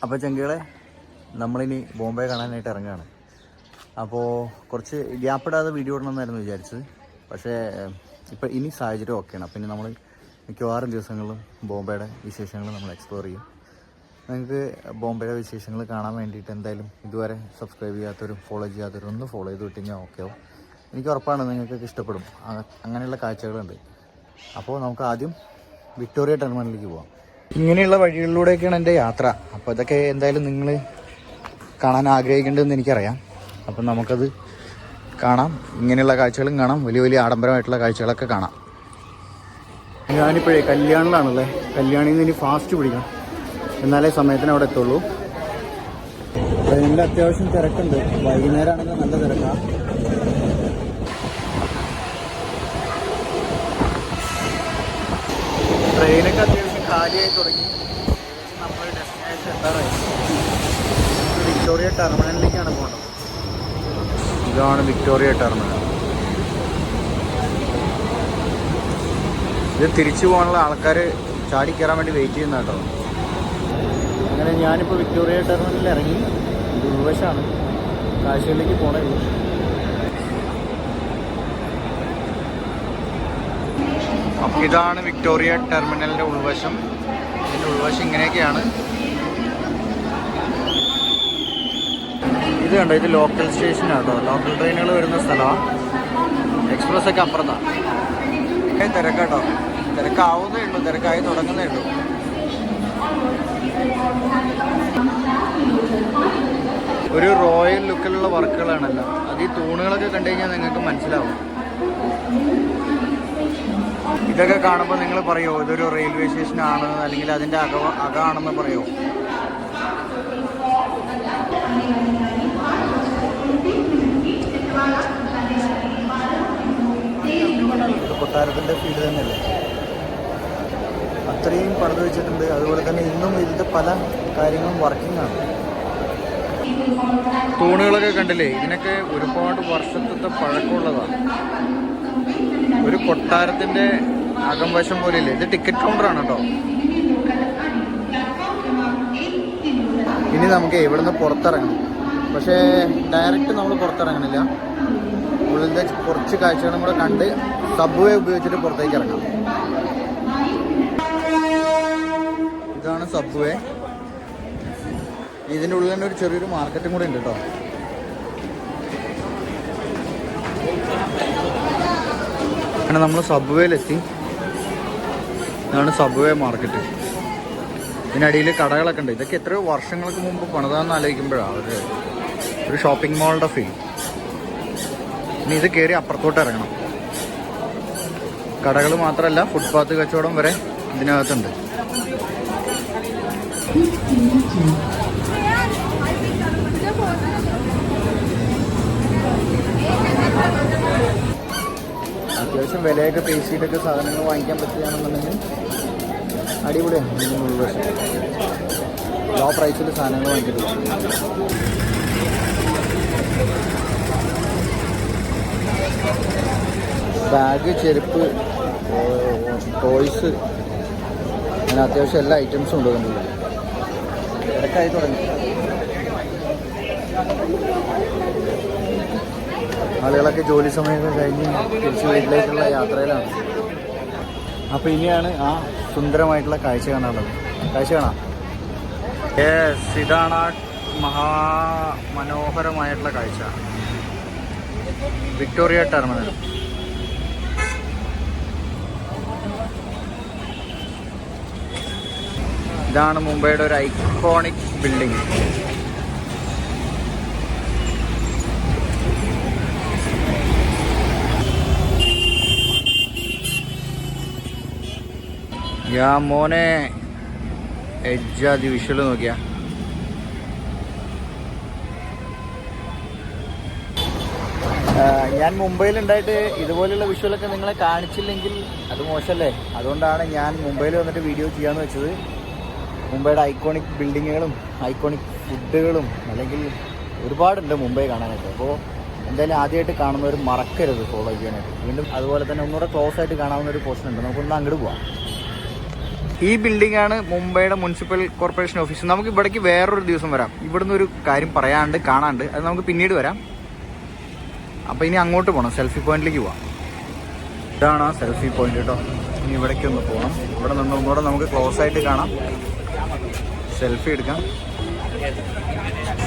അപ്പോൾ ചെങ്കുകളെ നമ്മളിനി ബോംബെ കാണാനായിട്ട് ഇറങ്ങുകയാണ്. അപ്പോൾ കുറച്ച് ഗ്യാപ്പിടാതെ വീഡിയോ ഇടണമെന്നായിരുന്നു വിചാരിച്ചത്. പക്ഷേ ഇപ്പോൾ ഇനി സാഹചര്യം ഓക്കെയാണ്. അപ്പോൾ ഇനി നമ്മൾ മിക്കവാറും ദിവസങ്ങളിലും ബോംബെയുടെ വിശേഷങ്ങൾ നമ്മൾ എക്സ്പ്ലോർ ചെയ്യും. നിങ്ങൾക്ക് ബോംബെയുടെ വിശേഷങ്ങൾ കാണാൻ വേണ്ടിയിട്ട് എന്തായാലും ഇതുവരെ സബ്സ്ക്രൈബ് ചെയ്യാത്തവരും ഫോളോ ചെയ്യാത്തവരും ഒന്ന് ഫോളോ ചെയ്ത് വിട്ടുകഴിഞ്ഞാൽ ഓക്കെ ആവും. എനിക്ക് ഉറപ്പാണ് നിങ്ങൾക്കൊക്കെ ഇഷ്ടപ്പെടും. അങ്ങനെയുള്ള കാഴ്ചകളുണ്ട്. അപ്പോൾ നമുക്ക് ആദ്യം വിക്ടോറിയ ടെർമിനലിലേക്ക് പോകാം. ഇങ്ങനെയുള്ള വഴികളിലൂടെയൊക്കെയാണ് എൻ്റെ യാത്ര. അപ്പോൾ ഇതൊക്കെ എന്തായാലും നിങ്ങൾ കാണാൻ ആഗ്രഹിക്കേണ്ടതെന്ന് എനിക്കറിയാം. അപ്പം നമുക്കത് കാണാം. ഇങ്ങനെയുള്ള കാഴ്ചകളും കാണാം, വലിയ വലിയ ആഡംബരമായിട്ടുള്ള കാഴ്ചകളൊക്കെ കാണാം. ഞാനിപ്പോഴേ കല്യാണിലാണല്ലേ. കല്യാണിൽ നിന്ന് ഇനി ഫാസ്റ്റ് പിടിക്കണം, എന്നാലേ സമയത്തിന് അവിടെ എത്തുള്ളൂ. ട്രെയിനിൽ അത്യാവശ്യം തിരക്കുണ്ട്. വൈകുന്നേരമാണെങ്കിൽ നല്ല തിരക്കാണ്. ട്രെയിനൊക്കെ അത്യാവശ്യം കാലിയായി തുടങ്ങി. നമ്മൾ ഡെസ്റ്റിനേഷൻ എത്താറായി. വിക്ടോറിയ ടെർമിനലിലേക്കാണ് പോകേണ്ടത്. ഇതാണ് വിക്ടോറിയ ടെർമിനൽ. ഇത് തിരിച്ചു പോകാനുള്ള ആൾക്കാർ ചാടിക്കയറാൻ വേണ്ടി വെയിറ്റ് ചെയ്യുന്ന കേട്ടോ. അങ്ങനെ ഞാനിപ്പോൾ വിക്ടോറിയ ടെർമിനലിൽ ഇറങ്ങി. ഇത് ഉൾവശമാണ്. കാഴ്ചയിലേക്ക് പോകണേ. അപ്പോൾ ഇതാണ് വിക്ടോറിയ ടെർമിനലിൻ്റെ ഉൾവശം. ഇതിൻ്റെ ഉൾവശം ഇങ്ങനെയൊക്കെയാണ്. ഇത് കണ്ടോ, ഇത് ലോക്കൽ സ്റ്റേഷനാണ് കേട്ടോ. ലോക്കൽ ട്രെയിനുകൾ വരുന്ന സ്ഥലമാണ്. എക്സ്പ്രസ് ഒക്കെ അപ്പുറത്താണ്. തിരക്കാട്ടോ. തിരക്കാവുന്നേ ഉള്ളൂ, തിരക്കായി തുടങ്ങുന്നേ ഉള്ളൂ. ഒരു റോയൽ ലുക്കിലുള്ള വർക്കുകളാണല്ലോ. അത് ഈ തൂണുകളൊക്കെ കണ്ടു കഴിഞ്ഞാൽ നിങ്ങൾക്ക് മനസ്സിലാവും. ഇതൊക്കെ കാണുമ്പോൾ നിങ്ങൾ പറയുമോ ഇതൊരു റെയിൽവേ സ്റ്റേഷനാണ് അല്ലെങ്കിൽ അതിൻ്റെ അകമാണെന്ന് പറയുമോ? കൊട്ടാരത്തിൻ്റെ ഫീൽഡ് തന്നെയല്ലേ. അത്രയും പണിത് വെച്ചിട്ടുണ്ട്. അതുപോലെ തന്നെ ഇന്നും ഇതിൻ്റെ പല കാര്യങ്ങളും വർക്കിംഗ് ആണ്. തൂണുകളൊക്കെ കണ്ടില്ലേ, ഇതിനൊക്കെ ഒരുപാട് വർഷത്തെ പഴക്കമുള്ളതാണ്. ഒരു കൊട്ടാരത്തിൻ്റെ അകംവശം പോലെയില്ലേ. ഇത് ടിക്കറ്റ് കൗണ്ടറാണ് കേട്ടോ. ഇനി നമുക്ക് ഇവിടുന്ന് പുറത്തിറങ്ങണം. പക്ഷേ ഡയറക്റ്റ് നമ്മൾ പുറത്തിറങ്ങണില്ല. ഉള്ളിലത്തെ കുറച്ച് കാഴ്ചകളും കൂടെ കണ്ട് സബ്വേ ഉപയോഗിച്ചിട്ട് പുറത്തേക്ക് ഇറങ്ങാം. ഇതാണ് സബ്വേ. ഇതിൻ്റെ ഉള്ളിൽ തന്നെ ഒരു ചെറിയൊരു മാർക്കറ്റും കൂടെ ഉണ്ട് കേട്ടോ. അങ്ങനെ നമ്മൾ സബ്വേയിലെത്തി. ഇതാണ് സബ്വേ മാർക്കറ്റ്. ഇതിനടിയിൽ കടകളൊക്കെ ഉണ്ട്. ഇതൊക്കെ എത്രയോ വർഷങ്ങൾക്ക് മുമ്പ് പണിതാന്ന് ആലോചിക്കുമ്പോഴാണ് ഒരു ഷോപ്പിംഗ് മാളിൻ്റെ ഫീൽ. ഇനി ഇത് കയറി അപ്പുറത്തോട്ട് ഇറങ്ങണം. കടകൾ മാത്രമല്ല, ഫുട്പാത്ത് കച്ചവടം വരെ ഇതിനകത്തുണ്ട്. അത്യാവശ്യം വിലയൊക്കെ പേശിയിട്ടൊക്കെ സാധനങ്ങൾ വാങ്ങിക്കാൻ പറ്റുകയാണെന്നുണ്ടെങ്കിൽ അടിപൊളിയാണ്. ഇതിന് ഉൾവശം ലോ പ്രൈസിൽ സാധനങ്ങൾ വാങ്ങിച്ചിട്ട് ബാഗ്, ചെരുപ്പ്, ടോയ്സ്, അങ്ങനെ അത്യാവശ്യം എല്ലാ ഐറ്റംസും ഉണ്ട്. കണ്ടില്ല, തിരക്കായി തുടങ്ങി. ആളുകളൊക്കെ ജോലി സമയമൊക്കെ കഴിഞ്ഞ് തിരിച്ച് വീട്ടിലേക്കുള്ള യാത്രയിലാണ്. അപ്പോൾ ഇനിയാണ് ആ സുന്ദരമായിട്ടുള്ള കാഴ്ച കാണാനുള്ളത്. കാഴ്ച കാണാം. ഇതാണ് ആ മനോഹരമായിട്ടുള്ള കാഴ്ച. Victoria terminal. ഇതാണ് മുംബൈയുടെ ഒരു ഐക്കോണിക് ബിൽഡിംഗ്. മോനെ എജ്ജാതി വിഷ്വൽ നോക്കിയാ. ഞാൻ മുംബൈയിലുണ്ടായിട്ട് ഇതുപോലെയുള്ള വിഷ്വലൊക്കെ നിങ്ങളെ കാണിച്ചില്ലെങ്കിൽ അത് മോശമല്ലേ. അതുകൊണ്ടാണ് ഞാൻ മുംബൈയിൽ വന്നിട്ട് വീഡിയോ ചെയ്യാമെന്ന് വെച്ചത്. മുംബൈയുടെ ഐക്കോണിക് ബിൽഡിങ്ങുകളും ഐക്കോണിക് ഫുഡുകളും അല്ലെങ്കിൽ ഒരുപാടുണ്ട് മുംബൈ കാണാനായിട്ട്. അപ്പോൾ എന്തായാലും ആദ്യമായിട്ട് കാണുന്നവർ മറക്കരുത് ഫോളോ ചെയ്യാനായിട്ട്. വീണ്ടും അതുപോലെ തന്നെ ഒന്നുകൂടെ ക്ലോസ് ആയിട്ട് കാണാവുന്ന ഒരു പോർഷൻ ഉണ്ട്. നമുക്കൊന്ന് അങ്ങോട്ട് പോവാം. ഈ ബിൽഡിംഗ് ആണ് മുംബൈയുടെ മുനിസിപ്പൽ കോർപ്പറേഷൻ ഓഫീസ്. നമുക്ക് ഇവിടേക്ക് വേറൊരു ദിവസം വരാം. ഇവിടുന്ന് ഒരു കാര്യം പറയാണ്ട് കാണാണ്ട് അത് നമുക്ക് പിന്നീട് വരാം. അപ്പോൾ ഇനി അങ്ങോട്ട് പോകണം, സെൽഫി പോയിന്റിലേക്ക് പോവാം. ഇതാണ് ആ സെൽഫി പോയിന്റ് കേട്ടോ. ഇനി ഇവിടേക്ക് ഒന്ന് പോകണം. ഇവിടെ നിന്ന് ഒന്നുകൂടെ നമുക്ക് ക്ലോസ് ആയിട്ട് കാണാം, സെൽഫി എടുക്കാം.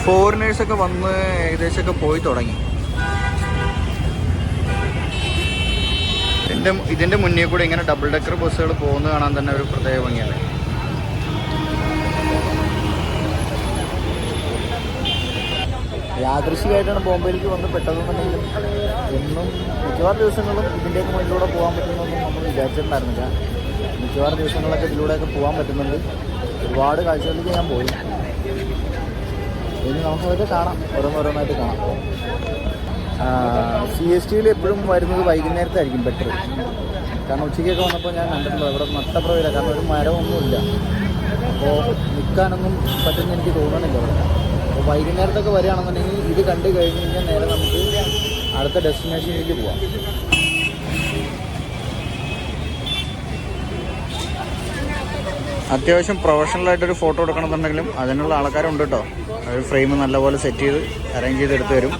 ഫോറിനേഴ്സൊക്കെ വന്ന് ഏകദേശമൊക്കെ പോയി തുടങ്ങി. ഇതിൻ്റെ മുന്നേ കൂടെ ഇങ്ങനെ ഡബിൾ ഡെക്കർ ബസ്സുകൾ പോകുന്നത് കാണാൻ തന്നെ ഒരു പ്രത്യേക ഭംഗിയല്ലേ. യാദൃശ്ചികമായിട്ടാണ് ബോംബെയിലേക്ക് വന്ന് പെട്ടതെന്നുണ്ടെങ്കിലും എന്നും മിക്കവാറും ദിവസങ്ങളും ഇതിൻ്റെയൊക്കെ മുന്നിലൂടെ പോകാൻ പറ്റുമെന്നൊന്നും നമ്മൾ വിചാരിച്ചിട്ടുണ്ടായിരുന്നില്ല. മിക്കവാറും ദിവസങ്ങളിലൊക്കെ ഇതിലൂടെയൊക്കെ പോകാൻ പറ്റുന്നുണ്ട്. ഒരുപാട് കാഴ്ചകളിലേക്ക് ഞാൻ പോയി. ഇനി നമുക്കതൊക്കെ കാണാം, ഓരോന്നോരോന്നായിട്ട് കാണാം. CSTയിൽ എപ്പോഴും വരുന്നത് വൈകുന്നേരത്തായിരിക്കും ബെറ്റർ. കാരണം ഉച്ചയ്ക്കൊക്കെ വന്നപ്പോൾ ഞാൻ കണ്ടിട്ടുണ്ടോ ഇവിടെ നട്ടപ്രവില്ല. കാരണം ഒരു മരമൊന്നുമില്ല, അപ്പോൾ നിൽക്കാനൊന്നും പറ്റുമെന്ന് എനിക്ക് തോന്നണില്ല ഇവിടെ. അപ്പോൾ വൈകുന്നേരത്തൊക്കെ വരികയാണെന്നുണ്ടെങ്കിൽ ഇത് കണ്ടു കഴിഞ്ഞ് കഴിഞ്ഞാൽ നേരെ നമുക്ക് അടുത്ത ഡെസ്റ്റിനേഷനിലേക്ക് പോവാം. അത്യാവശ്യം പ്രൊഫഷണലായിട്ടൊരു ഫോട്ടോ എടുക്കണമെന്നുണ്ടെങ്കിലും അതിനുള്ള ആൾക്കാരുണ്ട് കേട്ടോ. ഒരു ഫ്രെയിം നല്ലപോലെ സെറ്റ് ചെയ്ത് അറേഞ്ച് ചെയ്ത് എടുത്ത് തരും.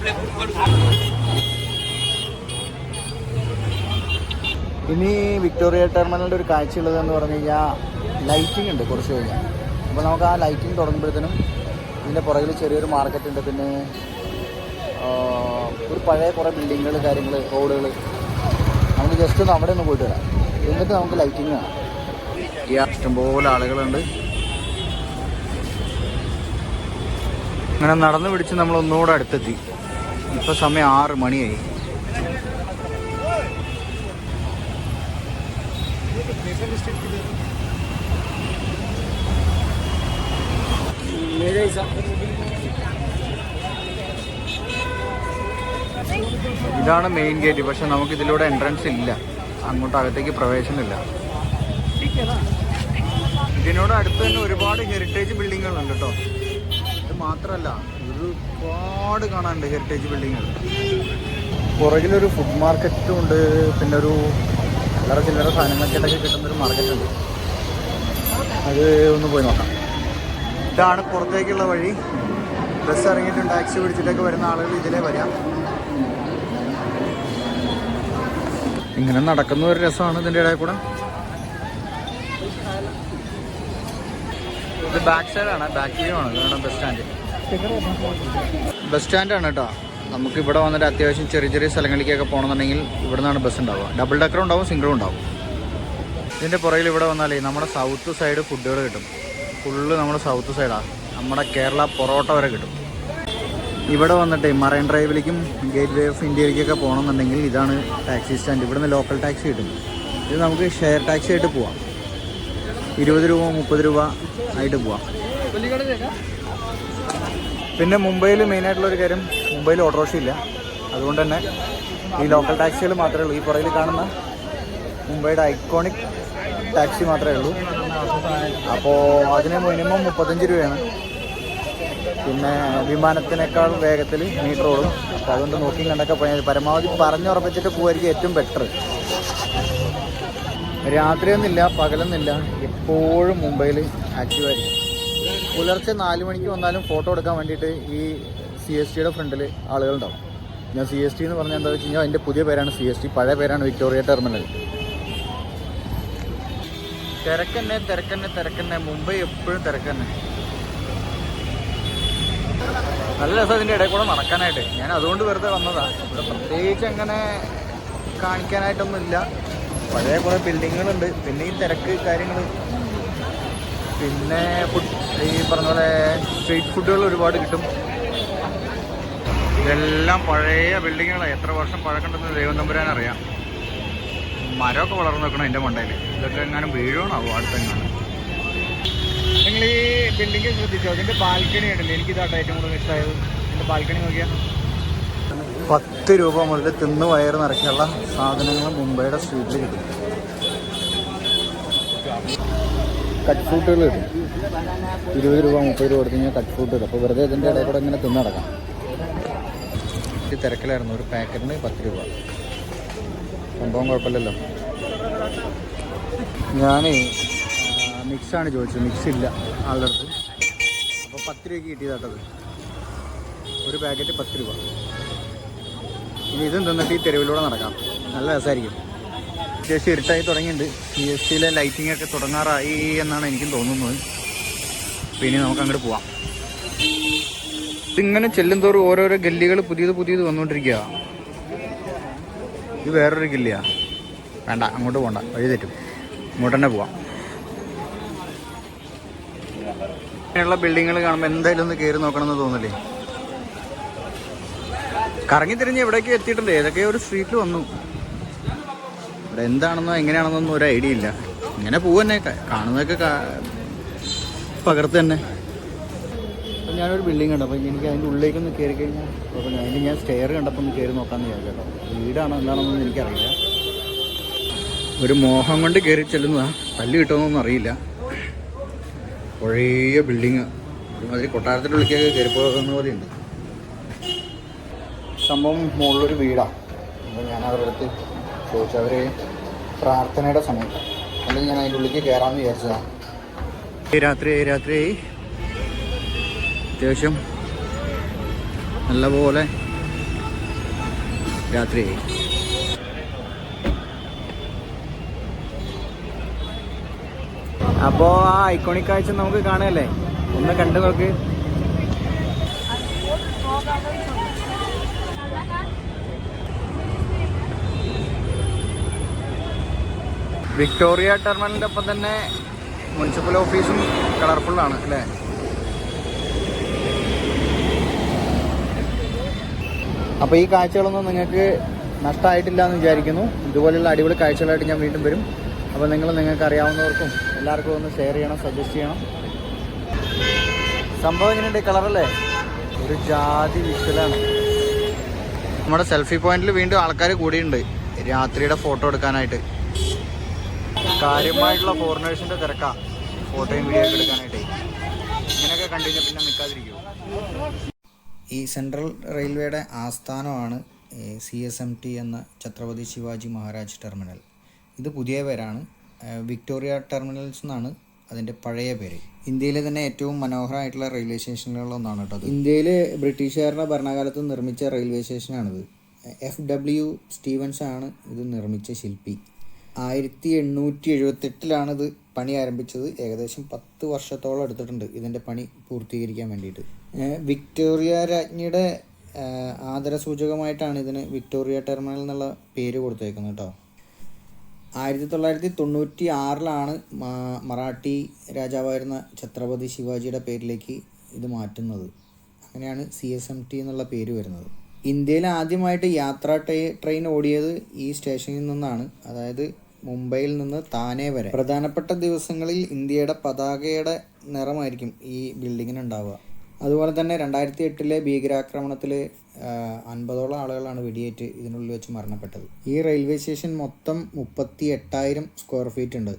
ഇനി വിക്ടോറിയ ടെർമിനലിൻ്റെ ഒരു കാഴ്ചയുള്ളതെന്ന് പറഞ്ഞു കഴിഞ്ഞാൽ ലൈറ്റിംഗ് ഉണ്ട് കുറച്ച് കഴിഞ്ഞാൽ. അപ്പോൾ നമുക്ക് ആ ലൈറ്റിംഗ് തുടങ്ങുമ്പോഴത്തേനും ഇതിൻ്റെ പുറകിൽ ചെറിയൊരു മാർക്കറ്റ് ഉണ്ട്. പിന്നെ ഒരു പഴയ കുറേ ബിൽഡിങ്ങുകൾ, കാര്യങ്ങൾ, റോഡുകൾ. നമുക്ക് ജസ്റ്റ് ഒന്ന് അവിടെ ഒന്ന് പോയിട്ട് വരാം. എന്നിട്ട് നമുക്ക് ലൈറ്റിംഗ് കാണാം. ഇഷ്ടംപോലെ ആളുകളുണ്ട്. അങ്ങനെ നടന്നു പിടിച്ച് നമ്മൾ ഒന്നുകൂടെ അടുത്തെത്തി. ഇപ്പോൾ സമയം 6 മണിയായി. ഇതാണ് മെയിൻ ഗേറ്റ്. പക്ഷെ നമുക്ക് ഇതിലൂടെ എൻട്രൻസ് ഇല്ല, അങ്ങോട്ട് അകത്തേക്ക് പ്രവേശനമില്ല. ഇതിനോട് അടുത്ത് തന്നെ ഒരുപാട് ഹെറിറ്റേജ് ബിൽഡിങ്ങുകളുണ്ട് കേട്ടോ. ഇത് മാത്രമല്ല, ഒരുപാട് കാണാനുണ്ട് ഹെറിറ്റേജ് ബിൽഡിങ്ങുകൾ. പുറകിലൊരു ഫുഡ് മാർക്കറ്റും ഉണ്ട്. പിന്നെ ഒരു ചില്ലറ ചില്ലറ സാധനങ്ങൾക്കിടയ്ക്ക് കിട്ടുന്നൊരു മാർക്കറ്റുണ്ട്. അത് ഒന്ന് പോയി നോക്കാം. ഇതാണ് പുറത്തേക്കുള്ള വഴി. ബസ് ഇറങ്ങിയിട്ടും ടാക്സി പിടിച്ചിട്ടൊക്കെ വരുന്ന ആളുകൾ ഇതിലേ വരാം. ഇങ്ങനെ നടക്കുന്ന ഒരു രസമാണ് ഇതിൻ്റെ ഇടയിൽ കൂടെ. ഇത് ബാക്ക് സൈഡാണ്, ബാക്ക് വ്യൂ ആണ്. ഇതാണ് ബസ് സ്റ്റാൻഡ്. ബസ് സ്റ്റാൻഡാണ് കേട്ടോ. നമുക്ക് ഇവിടെ വന്നിട്ട് അത്യാവശ്യം ചെറിയ ചെറിയ സ്ഥലങ്ങളിലേക്കൊക്കെ പോകണമെന്നുണ്ടെങ്കിൽ ഇവിടെ നിന്നാണ് ബസ് ഉണ്ടാവുക. ഡബിൾ ഡെക്കറും ഉണ്ടാവും, സിംഗിളും ഉണ്ടാവും. ഇതിൻ്റെ പുറകിൽ ഇവിടെ വന്നാലേ നമ്മുടെ സൗത്ത് സൈഡ് ഫുഡുകൾ കിട്ടും. ഫുള്ള് നമ്മുടെ സൗത്ത് സൈഡാണ്. നമ്മുടെ കേരള പൊറോട്ട വരെ കിട്ടും. ഇവിടെ വന്നിട്ട് മറൈൻ ഡ്രൈവിലേക്കും ഗേറ്റ് വേ ഓഫ് ഇന്ത്യയിലേക്കൊക്കെ പോകണമെന്നുണ്ടെങ്കിൽ ഇതാണ് ടാക്സി സ്റ്റാൻഡ്. ഇവിടുന്ന് ലോക്കൽ ടാക്സി കിട്ടും. ഇത് നമുക്ക് ഷെയർ ടാക്സി ആയിട്ട് പോവാം. 20 രൂപ 30 രൂപ ആയിട്ട് പോവാം. പിന്നെ മുംബൈയിൽ മെയിനായിട്ടുള്ളൊരു കാര്യം, മുംബൈയിൽ ഓട്ടോറിക്ഷ ഇല്ല. അതുകൊണ്ട് തന്നെ ഈ ലോക്കൽ ടാക്സികൾ മാത്രമേ ഉള്ളൂ. ഈ പുറകിൽ കാണുന്ന മുംബൈയുടെ ഐക്കോണിക് ടാക്സി മാത്രമേ ഉള്ളൂ. അപ്പോൾ അതിന് മിനിമം 35 രൂപയാണ്. പിന്നെ വിമാനത്തിനേക്കാൾ വേഗത്തിൽ മീറ്റർ ഓടും. അപ്പോൾ അതുകൊണ്ട് നോക്കി കണ്ടൊക്കെ പോയാൽ പരമാവധി പറഞ്ഞുറപ്പിച്ചിട്ട് പോകുമായിരിക്കും ഏറ്റവും ബെറ്റർ. രാത്രിയൊന്നുമില്ല, പകലൊന്നുമില്ല, എപ്പോഴും മുംബൈയിൽ ആക്റ്റീവായിരിക്കും. പുലർച്ചെ 4 മണിക്ക് വന്നാലും ഫോട്ടോ എടുക്കാൻ വേണ്ടിയിട്ട് ഈ CSTയുടെ ഫ്രണ്ടിൽ ആളുകളുണ്ടാവും. ഞാൻ CST എന്ന് പറഞ്ഞാൽ എന്താ വെച്ച് കഴിഞ്ഞാൽ അതിൻ്റെ പുതിയ പേരാണ് CST, പഴയ പേരാണ് വിക്ടോറിയ ടെർമിനൽ. തിരക്കന്നെ. മുംബൈ എപ്പോഴും തിരക്കന്നെ. നല്ല രസം അതിൻ്റെ ഇടയിൽ കൂടെ നടക്കാനായിട്ട്. ഞാൻ അതുകൊണ്ട് വെറുതെ വന്നതാണ്. ഇവിടെ പ്രത്യേകിച്ച് അങ്ങനെ കാണിക്കാനായിട്ടൊന്നുമില്ല. പഴയ കുറേ ബിൽഡിങ്ങുകളുണ്ട്. പിന്നെ ഈ തിരക്ക് കാര്യങ്ങൾ, പിന്നെ ഈ പറഞ്ഞ പോലെ സ്ട്രീറ്റ് ഫുഡുകൾ ഒരുപാട് കിട്ടും. ഇതെല്ലാം പഴയ ബിൽഡിങ്ങുകളാണ്. എത്ര വർഷം പഴക്കണ്ടെന്ന് ദൈവം തമ്പുരാൻ അറിയാം. മരമൊക്കെ വളർന്നു നിൽക്കണം എൻ്റെ മണ്ടയിൽ. ഇതൊക്കെ എങ്ങാനും വീഴണമാവും അടുത്തെങ്ങാനും. നിങ്ങൾ ഈ ബിൽഡിങ് ശ്രദ്ധിച്ചോ? അതിൻ്റെ ബാൽക്കണി ഉണ്ടല്ലോ, എനിക്കിതാട്ടോ ഏറ്റവും കൂടുതൽ ഇഷ്ടമായത്. എൻ്റെ ബാൽക്കണി നോക്കിയാൽ 10 രൂപ മുതൽ തിന്ന് വയറ് നിറയ്ക്കാനുള്ള സാധനങ്ങൾ മുംബൈയുടെ സ്ട്രീറ്റിൽ കിട്ടും. കട്ട് ഫ്രൂട്ടുകൾ കിട്ടും. 20 രൂപ 30 രൂപ കൊടുത്തു കഴിഞ്ഞാൽ കട്ട് ഫ്രൂട്ട് കിട്ടും. അപ്പോൾ വെറുതെ ഇതിൻ്റെ ഇടയിൽ കൂടെ ഇങ്ങനെ തിന്ന് നടക്കാം. ഇത് തിരക്കിലായിരുന്നു. ഒരു പാക്കറ്റിന് 10 രൂപ. സംഭവം കുഴപ്പമില്ലല്ലോ. ഞാൻ മിക്സാണ് ചോദിച്ചത്, മിക്സ് ഇല്ല ആളുടെ അടുത്ത്. അപ്പോൾ 10 രൂപയ്ക്ക് കിട്ടിയതാട്ടത്, ഒരു പാക്കറ്റ് 10 രൂപ. ഇനി ഇതും തിന്നിട്ട് ഈ തെരുവിലൂടെ നടക്കാം, നല്ല രസമായിരിക്കും. അത്യാവശ്യം ഇരുട്ടായി തുടങ്ങിയിട്ടുണ്ട്. CSTയിലെ ലൈറ്റിംഗ് ഒക്കെ തുടങ്ങാറായി എന്നാണ് എനിക്കും തോന്നുന്നത്. പിന്നെ നമുക്ക് അങ്ങോട്ട് പോവാം. ഇതിങ്ങനെ ചെല്ലുന്തോറും ഓരോരോ ഗല്ലികൾ പുതിയത് വന്നുകൊണ്ടിരിക്കുക. ഇത് വേറൊരു ഗല്ലിയാ, വേണ്ട അങ്ങോട്ട് പോകണ്ട, വഴി തെറ്റും, ഇങ്ങോട്ട് തന്നെ പോവാം. ഇങ്ങനെയുള്ള ബിൽഡിങ്ങുകൾ കാണുമ്പോൾ എന്തായാലും ഒന്ന് കയറി നോക്കണമെന്ന് തോന്നില്ലേ. കറങ്ങി തിരിഞ്ഞ് എവിടേക്ക് എത്തിയിട്ടുണ്ട്, ഏതൊക്കെയോ ഒരു സ്ട്രീറ്റിൽ വന്നു. ഇവിടെ എന്താണെന്നോ എങ്ങനെയാണെന്നൊന്നും ഒരു ഐഡിയ ഇല്ല. ഇങ്ങനെ പോവന്നെ, കാണുന്നതൊക്കെ പകർത്ത് തന്നെ. അപ്പം ഞാനൊരു ബിൽഡിംഗ് ഉണ്ട്, അപ്പോൾ എനിക്ക് അതിൻ്റെ ഉള്ളിലേക്കൊന്ന് കയറി കഴിഞ്ഞാൽ അപ്പോൾ ഞാൻ സ്റ്റെയർ കണ്ടപ്പോൾ ഒന്ന് കയറി നോക്കാമെന്ന് വിചാരിച്ചല്ലോ. വീടാണോ എന്താണെന്നൊന്നും എനിക്കറിയില്ല. ഒരു മോഹം കൊണ്ട് കയറി ചെല്ലുന്നതാണ്, പല്ല് കിട്ടുമെന്നൊന്നും അറിയില്ല. പഴയ ബിൽഡിങ്, ഒരുമാതിരി കൊട്ടാരത്തിൻ്റെ ഉള്ളിലേക്കൊക്കെ കയറി പോകുന്ന പോലെ ഉണ്ട്. സംഭവം മുകളിലൊരു വീടാണ്. അപ്പോൾ ഞാൻ അവരുടെ അടുത്ത് ചോദിച്ചു, അവർ പ്രാർത്ഥനയുടെ സമയത്ത്, അല്ലെങ്കിൽ ഞാൻ അതിൻ്റെ ഉള്ളിലേക്ക് കയറാമെന്ന് വിചാരിച്ചതാണ്. രാത്രി അത്യാവശ്യം നല്ലപോലെ രാത്രിയായി. അപ്പോൾ ആ ഐക്കോണിക് കാഴ്ച നമുക്ക് കാണുകയല്ലേ, ഒന്ന് കണ്ടു നോക്ക്. വിക്ടോറിയ ടെർമിനലിൻ്റെ ഒപ്പം തന്നെ മുനിസിപ്പൽ ഓഫീസും കളർഫുള്ളാണ് അല്ലേ. അപ്പോൾ ഈ കാഴ്ചകളൊന്നും നിങ്ങൾക്ക് നഷ്ടമായിട്ടില്ല എന്ന് വിചാരിക്കുന്നു. ഇതുപോലെയുള്ള അടിപൊളി കാഴ്ചകളായിട്ട് ഞാൻ വീണ്ടും വരും. അപ്പോൾ നിങ്ങൾക്ക് അറിയാവുന്നവർക്കും എല്ലാവർക്കും ഒന്ന് ഷെയർ ചെയ്യണം, സജസ്റ്റ് ചെയ്യണം. സംഭവം എങ്ങനെയുണ്ട്, കളറല്ലേ, ഒരു ജാതി വിഷ്വലാണ്. നമ്മുടെ സെൽഫി പോയിന്റിൽ വീണ്ടും ആൾക്കാർ കൂടിയുണ്ട് രാത്രിയുടെ ഫോട്ടോ എടുക്കാനായിട്ട്. കാര്യമായിട്ടുള്ള ഫോറിനേഴ്സിൻ്റെ തിരക്കാണ് ഫോട്ടോയും വീഡിയോ ഒക്കെ എടുക്കാനായിട്ട്. ഇങ്ങനെയൊക്കെ കണ്ടു കഴിഞ്ഞാൽ പിന്നെ നിൽക്കാതിരിക്കുമോ. ഈ സെൻട്രൽ റെയിൽവേയുടെ ആസ്ഥാനമാണ് CSMT എന്ന ഛത്രപതി ശിവാജി മഹാരാജ് ടെർമിനൽ. ഇത് പുതിയ പേരാണ്, വിക്ടോറിയ ടെർമിനൽസ് എന്നാണ് അതിൻ്റെ പഴയ പേര്. ഇന്ത്യയിലെ തന്നെ ഏറ്റവും മനോഹരമായിട്ടുള്ള റെയിൽവേ സ്റ്റേഷനുകളിലൊന്നാണ് കേട്ടോ അത്. ഇന്ത്യയിൽ ബ്രിട്ടീഷുകാരുടെ ഭരണകാലത്ത് നിർമ്മിച്ച റെയിൽവേ സ്റ്റേഷനാണിത്. FW സ്റ്റീവൻസ് ആണ് ഇത് നിർമ്മിച്ച ശില്പി. 1878 ഇത് പണി ആരംഭിച്ചത്. ഏകദേശം 10 വർഷത്തോളം എടുത്തിട്ടുണ്ട് ഇതിൻ്റെ പണി പൂർത്തീകരിക്കാൻ വേണ്ടിയിട്ട്. വിക്ടോറിയ രാജ്ഞിയുടെ ആദരസൂചകമായിട്ടാണ് ഇതിന് വിക്ടോറിയ ടെർമിനൽ എന്നുള്ള പേര് കൊടുത്തേക്കുന്നത് കേട്ടോ. 1996 മറാഠി രാജാവായിരുന്ന ഛത്രപതി ശിവാജിയുടെ പേരിലേക്ക് ഇത് മാറ്റുന്നത്. അങ്ങനെയാണ് CSMT എന്നുള്ള പേര് വരുന്നത്. ഇന്ത്യയിൽ ആദ്യമായിട്ട് യാത്രാ ട്രെയിൻ ഓടിയത് ഈ സ്റ്റേഷനിൽ നിന്നാണ്, അതായത് മുംബൈയിൽ നിന്ന് താനെ വരെ. പ്രധാനപ്പെട്ട ദിവസങ്ങളിൽ ഇന്ത്യയുടെ പതാകയുടെ നിറമായിരിക്കും ഈ ബിൽഡിങ്ങിന് ഉണ്ടാവുക. അതുപോലെ തന്നെ 2008 ഭീകരാക്രമണത്തിൽ 50ഓളം ആളുകളാണ് വെടിയേറ്റ് ഇതിനുള്ളിൽ വെച്ച് മരണപ്പെട്ടത്. ഈ റെയിൽവേ സ്റ്റേഷൻ മൊത്തം 38,000 സ്ക്വയർ ഫീറ്റ് ഉണ്ട്.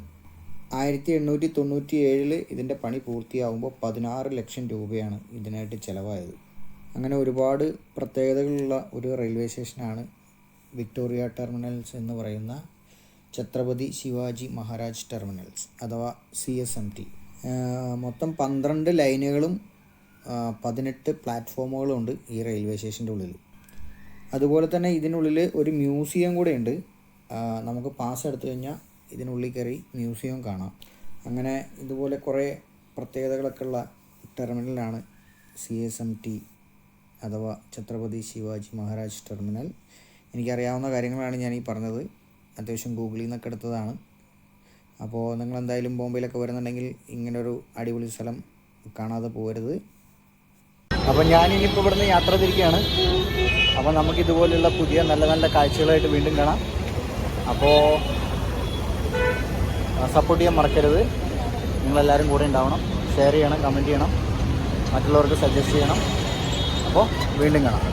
1897 ഇതിൻ്റെ പണി പൂർത്തിയാകുമ്പോൾ 16 ലക്ഷം രൂപയാണ് ഇതിനായിട്ട് ചിലവായത്. അങ്ങനെ ഒരുപാട് പ്രത്യേകതകളുള്ള ഒരു റെയിൽവേ സ്റ്റേഷനാണ് വിക്ടോറിയ ടെർമിനൽസ് എന്ന് പറയുന്ന ഛത്രപതി ശിവാജി മഹാരാജ് ടെർമിനൽസ് അഥവാ CSMT. മൊത്തം 12 ലൈനുകളും 18 പ്ലാറ്റ്ഫോമുകളും ഉണ്ട് ഈ റെയിൽവേ സ്റ്റേഷൻ്റെ ഉള്ളിൽ. അതുപോലെ തന്നെ ഇതിനുള്ളിൽ ഒരു മ്യൂസിയം കൂടെ ഉണ്ട്. നമുക്ക് പാസ് എടുത്തു കഴിഞ്ഞാൽ ഇതിനുള്ളിൽ കയറി മ്യൂസിയം കാണാം. അങ്ങനെ ഇതുപോലെ കുറേ പ്രത്യേകതകളൊക്കെ ഉള്ള ടെർമിനലാണ് CSMT അഥവാ ഛത്രപതി ശിവാജി മഹാരാജ് ടെർമിനൽ. എനിക്കറിയാവുന്ന കാര്യങ്ങളാണ് ഞാൻ ഈ പറഞ്ഞത്. അത്യാവശ്യം ഗൂഗിളിൽ നിന്നൊക്കെ എടുത്തതാണ്. അപ്പോൾ നിങ്ങളെന്തായാലും ബോംബെയിലൊക്കെ വരുന്നുണ്ടെങ്കിൽ ഇങ്ങനൊരു അടിപൊളി സ്ഥലം കാണാതെ പോകരുത്. അപ്പോൾ ഞാനിനിപ്പോൾ ഇവിടുന്ന് യാത്ര തിരിക്കുകയാണ്. അപ്പോൾ നമുക്കിതുപോലുള്ള പുതിയ നല്ല നല്ല കാഴ്ചകളായിട്ട് വീണ്ടും കാണാം. അപ്പോൾ സപ്പോർട്ട് ചെയ്യാൻ മറക്കരുത്. നിങ്ങളെല്ലാവരും കൂടെ ഉണ്ടാവണം, ഷെയർ ചെയ്യണം, കമൻറ്റ് ചെയ്യണം, മറ്റുള്ളവർക്ക് സജസ്റ്റ് ചെയ്യണം. അപ്പോൾ വീണ്ടും കാണാം.